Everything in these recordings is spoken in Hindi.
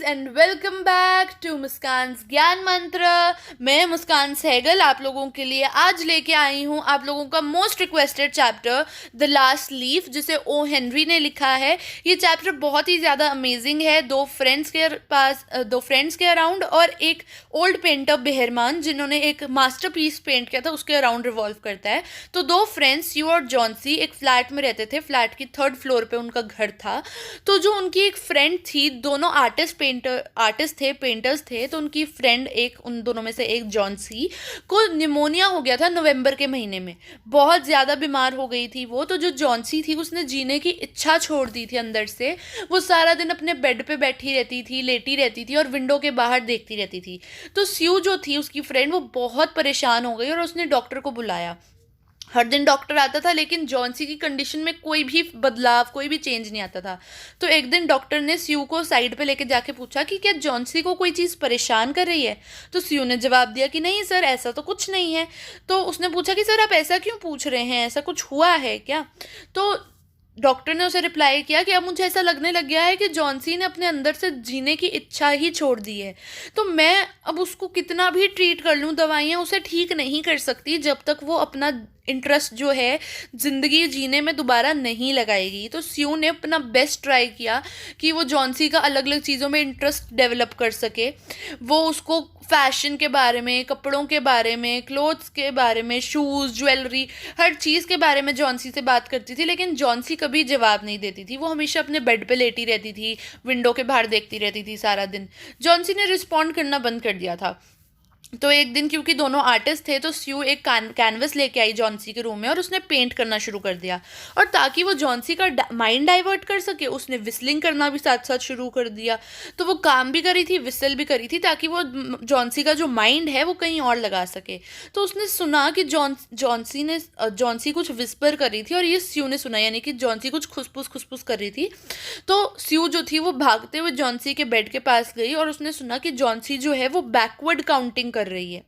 एंड वेलकम बैक टू मुस्कान्स ज्ञान मंत्र। मैं मुस्कान सहगल आप लोगों के लिए आज लेके आई हूँ आप लोगों का most requested chapter the last leaf, जिसे ओ हेनरी ने लिखा है। ये चैप्टर बहुत ही ज़्यादा अमेजिंग है। दो फ्रेंड्स के अराउंड और एक ओल्ड पेंटर बेहरमान जिन्होंने एक मास्टरपीस पेंट किया था उसके अराउंड रिवॉल्व करता है। तो दो फ्रेंड्स स्यू और जॉन्सी एक फ्लैट में रहते थे। फ्लैट की 3rd फ्लोर पे उनका घर था। तो जो उनकी एक फ्रेंड थी, दोनों आर्टिस्ट थे, पेंटर्स थे। तो उनकी फ्रेंड, एक उन दोनों में से एक जॉन्सी को निमोनिया हो गया था नवंबर के महीने में। बहुत ज़्यादा बीमार हो गई थी वो। तो जो जॉन्सी थी उसने जीने की इच्छा छोड़ दी थी अंदर से। वो सारा दिन अपने बेड पे बैठी रहती थी, लेटी रहती थी और विंडो के बाहर देखती रहती थी। तो स्यू जो थी उसकी फ्रेंड, वो बहुत परेशान हो गई और उसने डॉक्टर को बुलाया। हर दिन डॉक्टर आता था लेकिन जॉन्सी की कंडीशन में कोई भी बदलाव, कोई भी चेंज नहीं आता था। तो एक दिन डॉक्टर ने स्यू को साइड पे लेके जाके पूछा कि क्या जॉन्सी को कोई चीज़ परेशान कर रही है। तो स्यू ने जवाब दिया कि नहीं सर, ऐसा तो कुछ नहीं है। तो उसने पूछा कि सर आप ऐसा क्यों पूछ रहे हैं, ऐसा कुछ हुआ है क्या। तो डॉक्टर ने उसे रिप्लाई किया कि अब मुझे ऐसा लगने लग गया है कि जॉन्सी ने अपने अंदर से जीने की इच्छा ही छोड़ दी है। तो मैं अब उसको कितना भी ट्रीट कर लूँ, दवाइयाँ उसे ठीक नहीं कर सकती जब तक वो अपना इंटरेस्ट जो है ज़िंदगी जीने में दोबारा नहीं लगाएगी। तो स्यू ने अपना बेस्ट ट्राई किया कि वो जॉन्सी का अलग अलग चीज़ों में इंटरेस्ट डेवलप कर सके। वो उसको फैशन के बारे में, कपड़ों के बारे में, क्लोथ्स के बारे में, शूज़, ज्वेलरी, हर चीज़ के बारे में जॉन्सी से बात करती थी। लेकिन जॉन्सी कभी जवाब नहीं देती थी। वो हमेशा अपने बेड पे लेटी रहती थी, विंडो के बाहर देखती रहती थी सारा दिन। जॉन्सी ने रिस्पॉन्ड करना बंद कर दिया था। तो एक दिन, क्योंकि दोनों आर्टिस्ट थे, तो स्यू एक कैनवस लेके आई जॉन्सी के रूम में और उसने पेंट करना शुरू कर दिया। और ताकि वो जॉन्सी का माइंड डाइवर्ट कर सके, उसने विस्लिंग करना भी साथ साथ शुरू कर दिया। तो वो काम भी करी थी, विसल भी करी थी, ताकि वो जॉन्सी का जो माइंड है वो कहीं और लगा सके। तो उसने सुना कि जॉन्सी कुछ विस्पर कर रही थी और ये स्यू ने सुना, यानी कि जॉन्सी कुछ खुसपुस कर रही थी। तो स्यू जो थी वो भागते हुए जॉन्सी के बेड के पास गई और उसने सुना कि जॉन्सी जो है वो बैकवर्ड काउंटिंग कर रही है।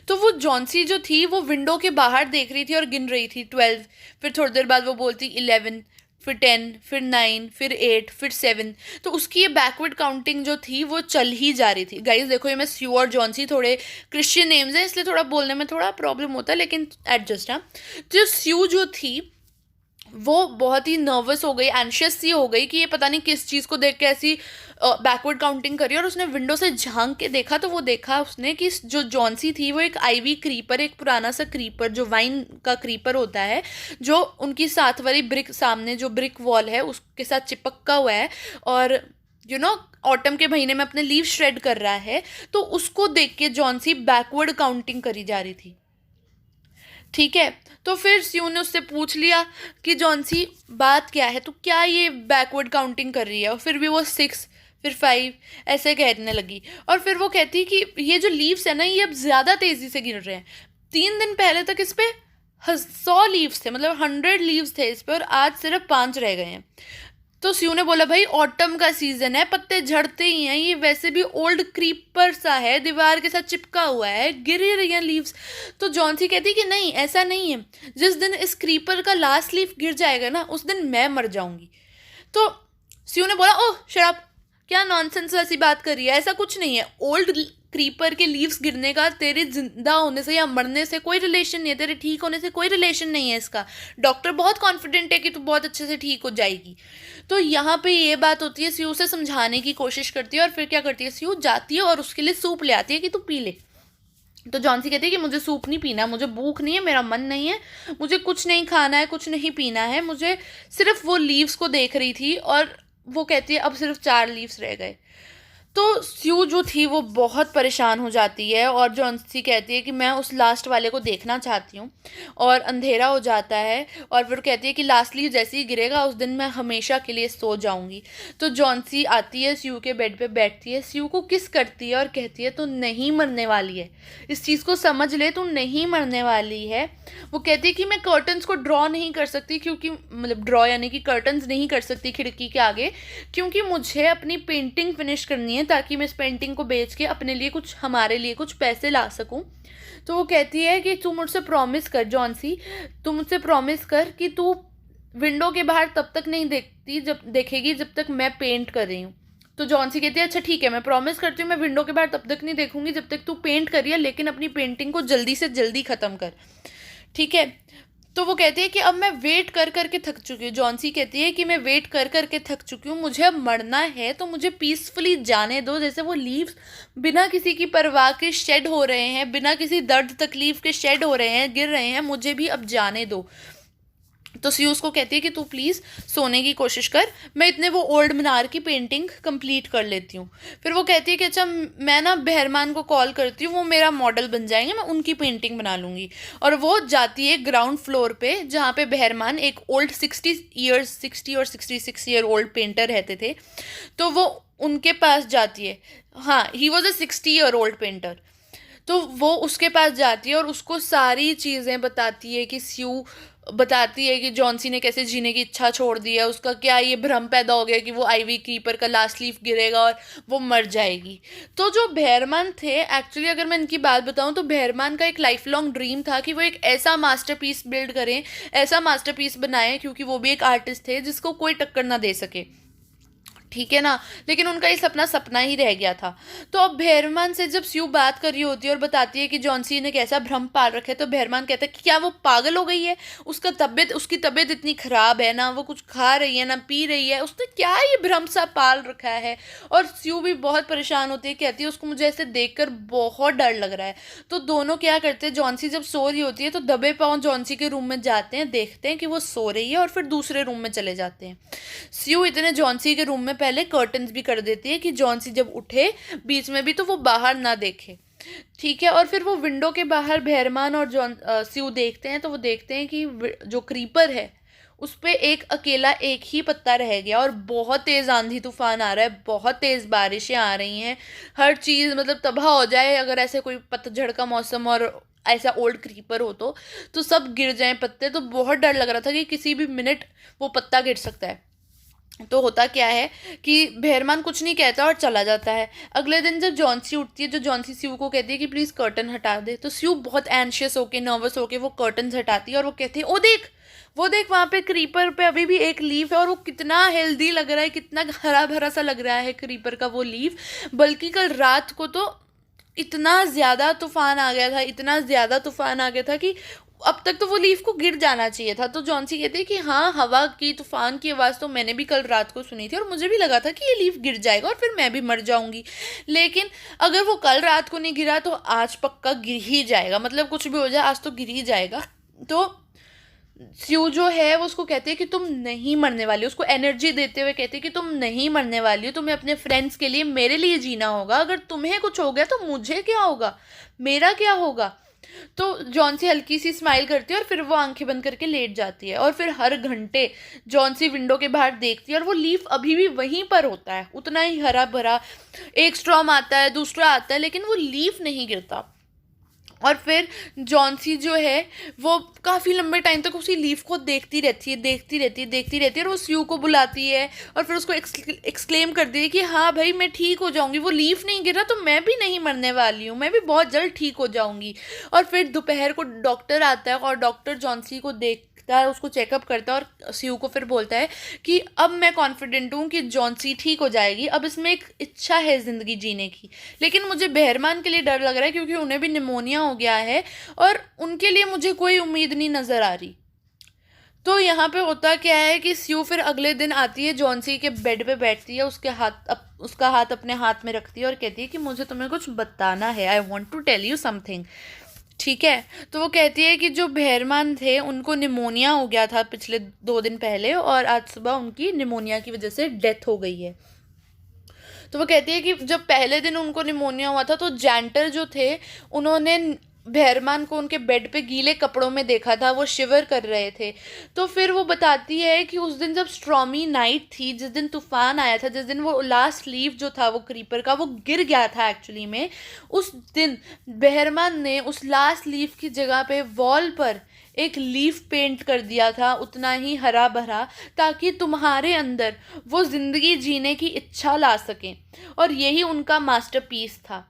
तो वो जॉन्सी जो थी वो विंडो के बाहर देख रही थी और गिन रही थी 12। फिर थोड़ी देर बाद वो बोलती 11, फिर 10, फिर 9, फिर 8, फिर 7। तो उसकी ये बैकवर्ड काउंटिंग जो थी वो चल ही जा रही थी। गाइस देखो, ये मैं स्यू और जॉन्सी थोड़े क्रिश्चियन नेम्स हैं, इसलिए थोड़ा बोलने में थोड़ा प्रॉब्लम होता है, लेकिन एडजस्ट। हाँ, जो स्यू जो थी वो बहुत ही नर्वस हो गई, एंशियस सी हो गई कि ये पता नहीं किस चीज़ को देख के ऐसी बैकवर्ड काउंटिंग करी। और उसने विंडो से झांक के देखा तो वो देखा उसने कि जो जॉन्सी थी वो एक आईवी क्रीपर, एक पुराना सा क्रीपर, जो वाइन का क्रीपर होता है, जो उनकी साथ वाली ब्रिक, सामने जो ब्रिक वॉल है उसके साथ चिपका हुआ है और ऑटम के महीने में अपने लीव श्रेड कर रहा है। तो उसको देख के जॉन्सी बैकवर्ड काउंटिंग करी जा रही थी। ठीक है, तो फिर स्यू ने उससे पूछ लिया कि जॉन्सी बात क्या है, तो क्या ये बैकवर्ड काउंटिंग कर रही है। और फिर भी वो 6, फिर 5 ऐसे कहने लगी। और फिर वो कहती कि ये जो लीव्स है ना, ये अब ज़्यादा तेज़ी से गिर रहे हैं। 3 दिन पहले तक इस पे 100 लीव्स थे, मतलब 100 लीव्स थे इस पे, और आज सिर्फ 5 रह गए हैं। तो स्यू ने बोला भाई ऑटम का सीजन है, पत्ते झड़ते ही हैं, ये वैसे भी ओल्ड क्रीपर सा है, दीवार के साथ चिपका हुआ है, गिर ही रही हैं लीव्स। तो जॉन्सी कहती कि नहीं, ऐसा नहीं है, जिस दिन इस क्रीपर का लास्ट लीफ गिर जाएगा ना, उस दिन मैं मर जाऊंगी। तो स्यू ने बोला ओह शराब, क्या नॉनसेंस ऐसी बात कर रही है, ऐसा कुछ नहीं है। ओल्ड क्रीपर के लीव्स गिरने का तेरे जिंदा होने से या मरने से कोई रिलेशन नहीं है, तेरे ठीक होने से कोई रिलेशन नहीं है इसका। डॉक्टर बहुत कॉन्फिडेंट है कि तू बहुत अच्छे से ठीक हो जाएगी। तो यहाँ पे ये बात होती है, स्यू से समझाने की कोशिश करती है और फिर क्या करती है, स्यू जाती है और उसके लिए सूप ले आती है कि तू पी ले। तो जॉन्सी कहती है कि मुझे सूप नहीं पीना, मुझे भूख नहीं है, मेरा मन नहीं है, मुझे कुछ नहीं खाना है, कुछ नहीं पीना है, मुझे सिर्फ वो लीव्स को देख रही थी। और वो कहती है अब सिर्फ 4 लीव्स रह गए। तो स्यू जो थी वो बहुत परेशान हो जाती है और जॉन्सी कहती है कि मैं उस लास्ट वाले को देखना चाहती हूँ। और अंधेरा हो जाता है और फिर कहती है कि लास्टली जैसे ही गिरेगा उस दिन मैं हमेशा के लिए सो जाऊँगी। तो जॉन्सी आती है, स्यू के बेड पे बैठती है, स्यू को किस करती है और कहती है तू नहीं मरने वाली है, इस चीज़ को समझ ले, तू नहीं मरने वाली है। वो कहती है कि मैं कर्टन्स को ड्रॉ नहीं कर सकती, क्योंकि मतलब ड्रॉ यानी कि कर्टन्स नहीं कर सकती खिड़की के आगे, क्योंकि मुझे अपनी पेंटिंग फिनिश करनी है ताकि मैं इस पेंटिंग को बेच के अपने लिए कुछ, हमारे लिए कुछ पैसे ला सकूं। तो वो कहती है कि तू मुझसे प्रॉमिस कर जॉन्सी, तू मुझसे प्रॉमिस कर कि तू विंडो के बाहर तब तक नहीं देखेगी जब तक मैं पेंट कर रही हूँ। तो जॉन्सी कहती है अच्छा ठीक है, मैं प्रॉमिस करती हूँ मैं विंडो के बाहर तब तक नहीं देखूंगी जब तक तू पेंट करिए, लेकिन अपनी पेंटिंग को जल्दी से जल्दी ख़त्म कर, ठीक है। तो वो कहती है कि अब मैं वेट कर करके थक चुकी हूँ, जॉन्सी कहती है कि मैं वेट कर करके थक चुकी हूँ, मुझे अब मरना है तो मुझे पीसफुली जाने दो। जैसे वो लीव्स बिना किसी की परवाह के शेड हो रहे हैं, बिना किसी दर्द तकलीफ के शेड हो रहे हैं, गिर रहे हैं, मुझे भी अब जाने दो। तो सी उसको कहती है कि तू प्लीज़ सोने की कोशिश कर, मैं इतने वो ओल्ड मीनार की पेंटिंग कंप्लीट कर लेती हूँ। फिर वो कहती है कि अच्छा मैं ना बहरमान को कॉल करती हूँ, वो मेरा मॉडल बन जाएंगे, मैं उनकी पेंटिंग बना लूँगी। और वो जाती है ग्राउंड फ्लोर पे जहाँ पे बहरमान एक ओल्ड 60 और 66 ईयर ओल्ड पेंटर रहते थे, तो वो उनके पास जाती है। हाँ, he was a 60 year old painter. तो वो उसके पास जाती है और उसको सारी चीज़ें बताती है कि स्यू बताती है कि जॉन्सी ने कैसे जीने की इच्छा छोड़ दी है, उसका क्या ये भ्रम पैदा हो गया कि वो आईवी कीपर का लास्ट लीफ गिरेगा और वो मर जाएगी। तो जो बहरमान थे, एक्चुअली अगर मैं इनकी बात बताऊं तो बहरमान का एक लाइफ लॉन्ग ड्रीम था कि वो एक ऐसा मास्टरपीस बिल्ड करें, ऐसा मास्टरपीस बनाएं, क्योंकि वो भी एक आर्टिस्ट थे जिसको कोई टक्कर ना दे सके, ठीक है ना। लेकिन उनका ये सपना सपना ही रह गया था। तो अब बहरमान से जब स्यू बात कर रही होती है और बताती है कि जॉन्सी ने कैसा भ्रम पाल रखा है, तो बहरमान कहता है कि क्या वो पागल हो गई है, उसकी तबीयत इतनी ख़राब है, ना वो कुछ खा रही है ना पी रही है, उसने क्या ये भ्रम सा पाल रखा है। और स्यू भी बहुत परेशान होती है, कहती है उसको मुझे ऐसे देख बहुत डर लग रहा है। तो दोनों क्या करते हैं, जॉन्सी जब सो रही होती है तो दबे पाँव जॉन्सी के रूम में जाते हैं, देखते हैं कि वो सो रही है और फिर दूसरे रूम में चले जाते हैं। स्यू इतने जॉन्सी के रूम में पहले कर्टन्स भी कर देती है कि जॉन्सी जब उठे बीच में भी तो वो बाहर ना देखे, ठीक है। और फिर वो विंडो के बाहर बहरमान और स्यू देखते हैं, तो वो देखते हैं कि जो क्रीपर है उस पे एक ही पत्ता रह गया और बहुत तेज़ आंधी तूफान आ रहा है, बहुत तेज़ बारिशें आ रही हैं, हर चीज़ मतलब तबाह हो जाए अगर ऐसे कोई पतझड़ का मौसम और ऐसा ओल्ड क्रीपर हो तो सब गिर जाएं पत्ते। तो बहुत डर लग रहा था कि किसी भी मिनट वो पत्ता गिर सकता है। तो होता क्या है कि बहरमान कुछ नहीं कहता और चला जाता है। अगले दिन जब जॉन्सी उठती है, जो जॉन्सी स्यू को कहती है कि प्लीज़ कर्टन हटा दे, तो स्यू बहुत एंशियस होके नर्वस होके वो कर्टन हटाती है और वो कहती है वो देख वहाँ पे क्रीपर पे अभी भी एक लीफ है और वो कितना हेल्दी लग रहा है, कितना हरा भरा सा लग रहा है क्रीपर का वो लीफ। बल्कि कल रात को तो इतना ज़्यादा तूफान आ गया था, इतना ज़्यादा तूफान आ गया था कि अब तक तो वो लीफ को गिर जाना चाहिए था। तो जॉन्सी कहते हैं कि हाँ, हवा की तूफान की आवाज़ तो मैंने भी कल रात को सुनी थी और मुझे भी लगा था कि ये लीफ गिर जाएगा और फिर मैं भी मर जाऊंगी, लेकिन अगर वो कल रात को नहीं गिरा तो आज पक्का गिर ही जाएगा, मतलब कुछ भी हो जाए आज तो गिर ही जाएगा। तो स्यू जो है वो उसको कहते हैं कि तुम नहीं मरने वाली हो, उसको एनर्जी देते हुए कहते हैं कि तुम नहीं मरने वाली हो, तुम्हें अपने फ्रेंड्स के लिए मेरे लिए जीना होगा, अगर तुम्हें कुछ हो गया तो मुझे क्या होगा, मेरा क्या होगा। तो जॉन्सी हल्की सी स्माइल करती है और फिर वो आंखें बंद करके लेट जाती है। और फिर हर घंटे जॉन्सी विंडो के बाहर देखती है और वो लीफ अभी भी वहीं पर होता है, उतना ही हरा भरा, एक स्टॉर्म आता है दूसरा आता है लेकिन वो लीफ नहीं गिरता। और फिर जॉन्सी जो है वो काफ़ी लंबे टाइम तक उसी लीफ को देखती रहती है और वो स्यू को बुलाती है और फिर उसको एक्सक्लेम करती है कि हाँ भाई मैं ठीक हो जाऊंगी, वो लीफ नहीं गिरा तो मैं भी नहीं मरने वाली हूँ, मैं भी बहुत जल्द ठीक हो जाऊंगी। और फिर दोपहर को डॉक्टर आता है और डॉक्टर जॉन्सी को देखता है, उसको चेकअप करता है और स्यू को फिर बोलता है कि अब मैं कॉन्फिडेंट हूँ कि जॉन्सी ठीक हो जाएगी, अब इसमें एक इच्छा है ज़िंदगी जीने की। लेकिन मुझे बहरमान के लिए डर लग रहा है क्योंकि उन्हें भी निमोनिया हो गया है और उनके लिए मुझे कोई उम्मीद नहीं नज़र आ रही। तो यहाँ पे होता क्या है कि स्यू फिर अगले दिन आती है, जॉन्सी के बेड पे बैठती है, उसका हाथ अपने हाथ में रखती है और कहती है कि मुझे तुम्हें कुछ बताना है, I want to tell you something, ठीक है। तो वो कहती है कि जो बहरमान थे उनको निमोनिया हो गया था पिछले 2 दिन पहले और आज सुबह उनकी निमोनिया की वजह से डेथ हो गई है। तो वो कहती है कि जब पहले दिन उनको निमोनिया हुआ था तो जैंटर जो थे उन्होंने बहरमान को उनके बेड पे गीले कपड़ों में देखा था, वो शिवर कर रहे थे। तो फिर वो बताती है कि उस दिन जब स्ट्रॉमी नाइट थी, जिस दिन तूफान आया था, जिस दिन वो लास्ट लीफ जो था वो क्रीपर का वो गिर गया था एक्चुअली में, उस दिन बहरमान ने उस लास्ट लीफ की जगह पे वॉल पर एक लीफ पेंट कर दिया था, उतना ही हरा भरा, ताकि तुम्हारे अंदर वो ज़िंदगी जीने की इच्छा ला सकें। और यही उनका मास्टरपीस था।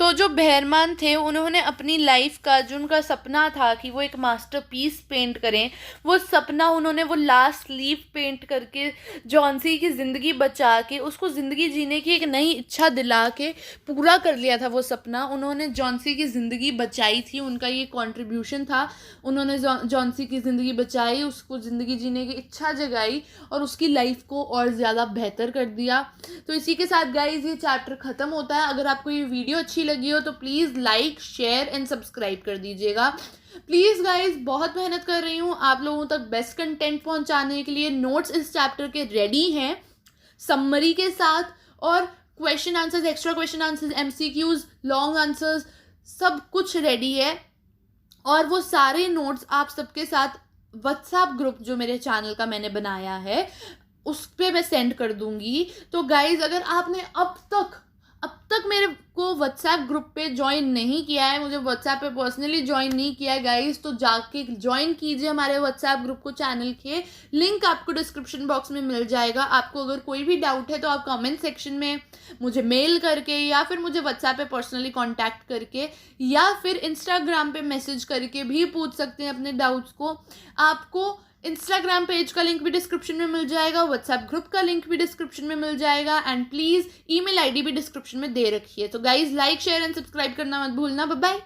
तो जो बेहरमान थे उन्होंने अपनी लाइफ का जो उनका सपना था कि वो एक मास्टरपीस पेंट करें, वो सपना उन्होंने वो लास्ट लीफ पेंट करके जॉन्सी की ज़िंदगी बचा के उसको ज़िंदगी जीने की एक नई इच्छा दिला के पूरा कर लिया था। वो सपना उन्होंने जॉन्सी की ज़िंदगी बचाई थी, उनका ये कंट्रीब्यूशन था। उन्होंने जॉन्सी की ज़िंदगी बचाई, उसको ज़िंदगी जीने की इच्छा जगाई और उसकी लाइफ को और ज़्यादा बेहतर कर दिया। तो इसी के साथ गाइज ये चैप्टर ख़त्म होता है। अगर आपको ये वीडियो अच्छी लगी हो तो please like, share and subscribe कर दीजिएगा। प्लीज़ गाइज, बहुत मेहनत कर रही हूँ आप लोगों तक बेस्ट कंटेंट पहुँचाने के लिए। नोट्स इस चैप्टर के रेडी हैं समरी के साथ, और question answers, extra question answers, MCQs, long answers, सब कुछ रेडी है। और वो सारे नोट्स आप सबके साथ व्हाट्सएप ग्रुप जो मेरे चैनल का मैंने बनाया है उस पर मैं सेंड कर दूंगी। तो गाइज, अगर आपने अब तक मेरे को व्हाट्सएप ग्रुप पे ज्वाइन नहीं किया है, मुझे व्हाट्सएप पे पर्सनली ज्वाइन नहीं किया है गाइज, तो जाके ज्वाइन कीजिए हमारे व्हाट्सएप ग्रुप को। चैनल के लिंक आपको डिस्क्रिप्शन बॉक्स में मिल जाएगा। आपको अगर कोई भी डाउट है तो आप कमेंट सेक्शन में मुझे मेल करके या फिर मुझे व्हाट्सएप पे पर्सनली कांटेक्ट करके या फिर इंस्टाग्राम पे मैसेज करके भी पूछ सकते हैं अपने डाउट्स को। आपको इंस्टाग्राम पेज का लिंक भी डिस्क्रिप्शन में मिल जाएगा, व्हाट्सएप ग्रुप का लिंक भी डिस्क्रिप्शन में मिल जाएगा, एंड प्लीज़ ईमेल आईडी भी डिस्क्रिप्शन में दे रखी है। तो guys, like, share and subscribe करना मत भूलना। Bye bye.